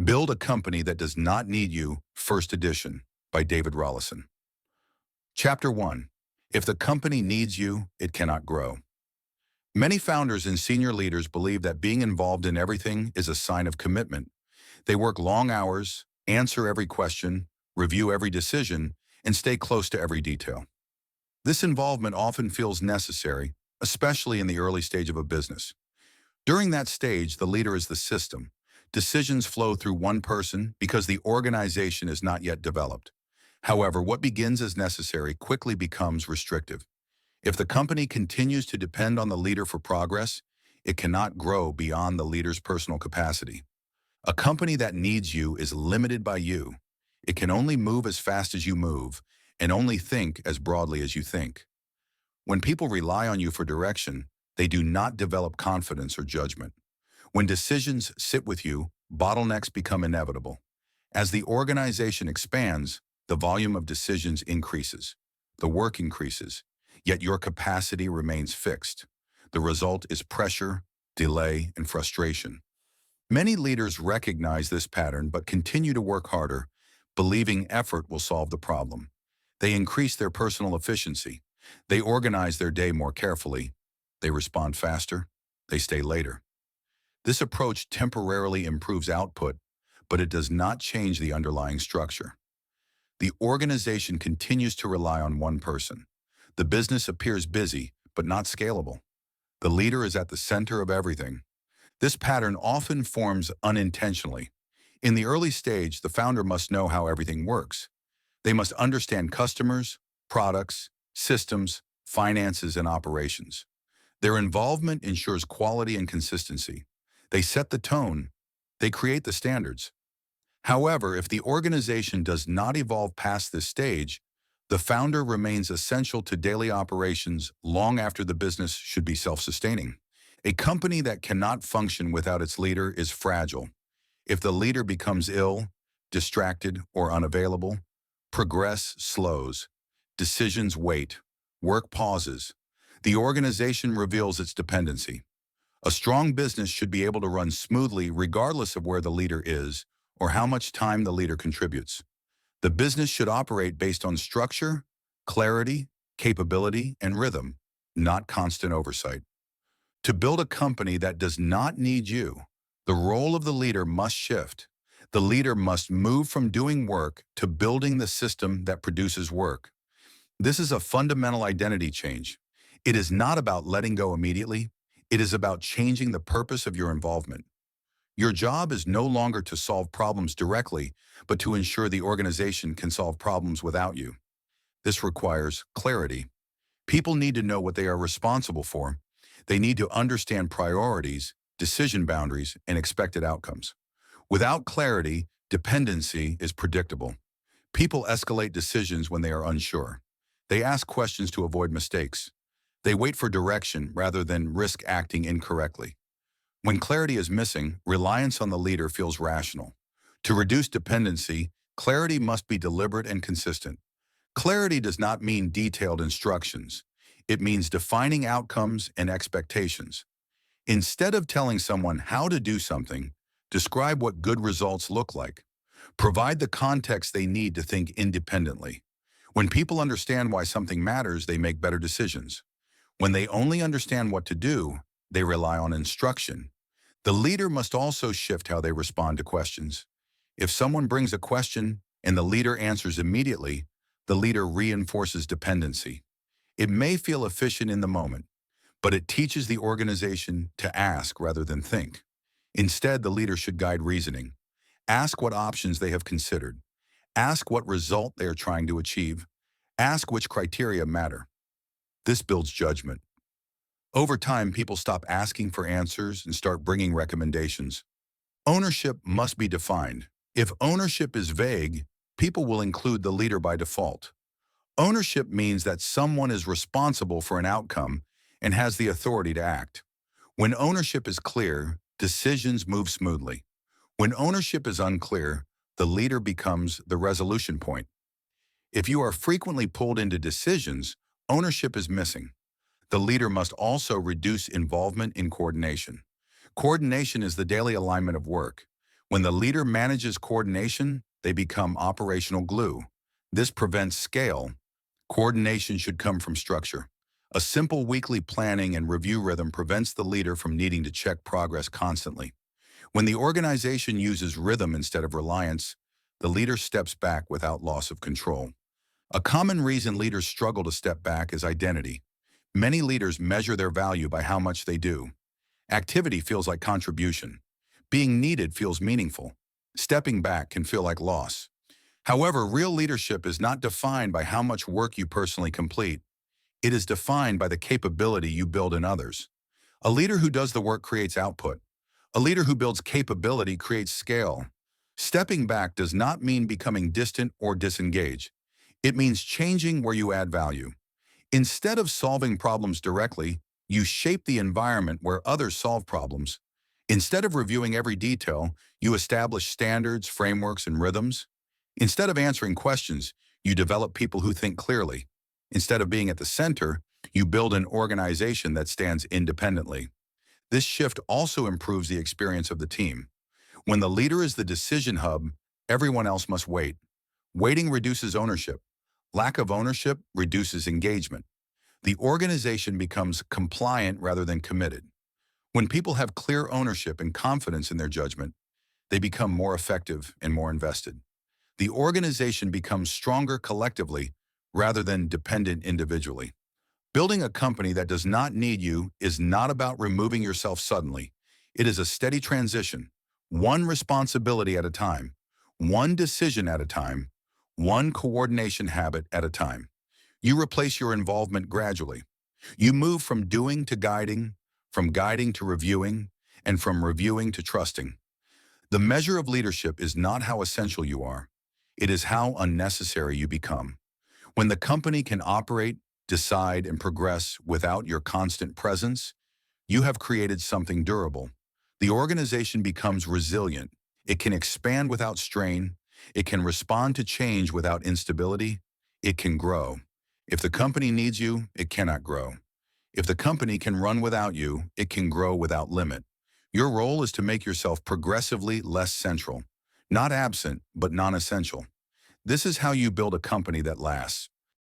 Build a company that does not need you, first edition, by David Rollason. Chapter 1. If the company needs you, it cannot grow. Many founders and senior leaders believe that being involved in everything is a sign of commitment. They work long hours, answer every question, review every decision, and stay close to every detail. This involvement often feels necessary, especially in the early stage of a business. During that stage, the leader is the system. Decisions flow through one person because the organization is not yet developed. However, what begins as necessary quickly becomes restrictive. If the company continues to depend on the leader for progress, it cannot grow beyond the leader's personal capacity. A company that needs you is limited by you. It can only move as fast as you move and only think as broadly as you think. When people rely on you for direction, they do not develop confidence or judgment. When decisions sit with you, bottlenecks become inevitable. As the organization expands, the volume of decisions increases. The work increases, yet your capacity remains fixed. The result is pressure, delay, and frustration. Many leaders recognize this pattern but continue to work harder, believing effort will solve the problem. They increase their personal efficiency. They organize their day more carefully. They respond faster. They stay later. This approach temporarily improves output, but it does not change the underlying structure. The organization continues to rely on one person. The business appears busy, but not scalable. The leader is at the center of everything. This pattern often forms unintentionally. In the early stage, the founder must know how everything works. They must understand customers, products, systems, finances, and operations. Their involvement ensures quality and consistency. They set the tone. They create the standards. However, if the organization does not evolve past this stage, the founder remains essential to daily operations long after the business should be self-sustaining. A company that cannot function without its leader is fragile. If the leader becomes ill, distracted, or unavailable, progress slows, decisions wait, work pauses. The organization reveals its dependency. A strong business should be able to run smoothly regardless of where the leader is or how much time the leader contributes. The business should operate based on structure, clarity, capability, and rhythm, not constant oversight. To build a company that does not need you, the role of the leader must shift. The leader must move from doing work to building the system that produces work. This is a fundamental identity change. It is not about letting go immediately. It is about changing the purpose of your involvement. Your job is no longer to solve problems directly, but to ensure the organization can solve problems without you. This requires clarity. People need to know what they are responsible for. They need to understand priorities, decision boundaries, and expected outcomes. Without clarity, dependency is predictable. People escalate decisions when they are unsure. They ask questions to avoid mistakes. They wait for direction rather than risk acting incorrectly. When clarity is missing, reliance on the leader feels rational. To reduce dependency, clarity must be deliberate and consistent. Clarity does not mean detailed instructions. It means defining outcomes and expectations. Instead of telling someone how to do something, describe what good results look like. Provide the context they need to think independently. When people understand why something matters, they make better decisions. When they only understand what to do, they rely on instruction. The leader must also shift how they respond to questions. If someone brings a question and the leader answers immediately, the leader reinforces dependency. It may feel efficient in the moment, but it teaches the organization to ask rather than think. Instead, the leader should guide reasoning. Ask what options they have considered. Ask what result they are trying to achieve. Ask which criteria matter. This builds judgment. Over time, people stop asking for answers and start bringing recommendations. Ownership must be defined. If ownership is vague, people will include the leader by default. Ownership means that someone is responsible for an outcome and has the authority to act. When ownership is clear, decisions move smoothly. When ownership is unclear, the leader becomes the resolution point. If you are frequently pulled into decisions, ownership is missing. The leader must also reduce involvement in coordination. Coordination is the daily alignment of work. When the leader manages coordination, they become operational glue. This prevents scale. Coordination should come from structure. A simple weekly planning and review rhythm prevents the leader from needing to check progress constantly. When the organization uses rhythm instead of reliance, the leader steps back without loss of control. A common reason leaders struggle to step back is identity. Many leaders measure their value by how much they do. Activity feels like contribution. Being needed feels meaningful. Stepping back can feel like loss. However, real leadership is not defined by how much work you personally complete. It is defined by the capability you build in others. A leader who does the work creates output. A leader who builds capability creates scale. Stepping back does not mean becoming distant or disengaged. It means changing where you add value. Instead of solving problems directly, you shape the environment where others solve problems. Instead of reviewing every detail, you establish standards, frameworks, and rhythms. Instead of answering questions, you develop people who think clearly. Instead of being at the center, you build an organization that stands independently. This shift also improves the experience of the team. When the leader is the decision hub, everyone else must wait. Waiting reduces ownership. Lack of ownership reduces engagement. The organization becomes compliant rather than committed. When people have clear ownership and confidence in their judgment, they become more effective and more invested. The organization becomes stronger collectively rather than dependent individually. Building a company that does not need you is not about removing yourself suddenly. It is a steady transition, one responsibility at a time, one decision at a time, one coordination habit at a time. You replace your involvement gradually. You move from doing to guiding, from guiding to reviewing, and from reviewing to trusting. The measure of leadership is not how essential you are. It is how unnecessary you become. When the company can operate, decide, and progress without your constant presence, you have created something durable. The organization becomes resilient. It can expand without strain. It can respond to change without instability. It can grow. If the company needs you, it cannot grow. If the company can run without you, it can grow without limit. Your role is to make yourself progressively less central, not absent, but non-essential. This is how you build a company that lasts.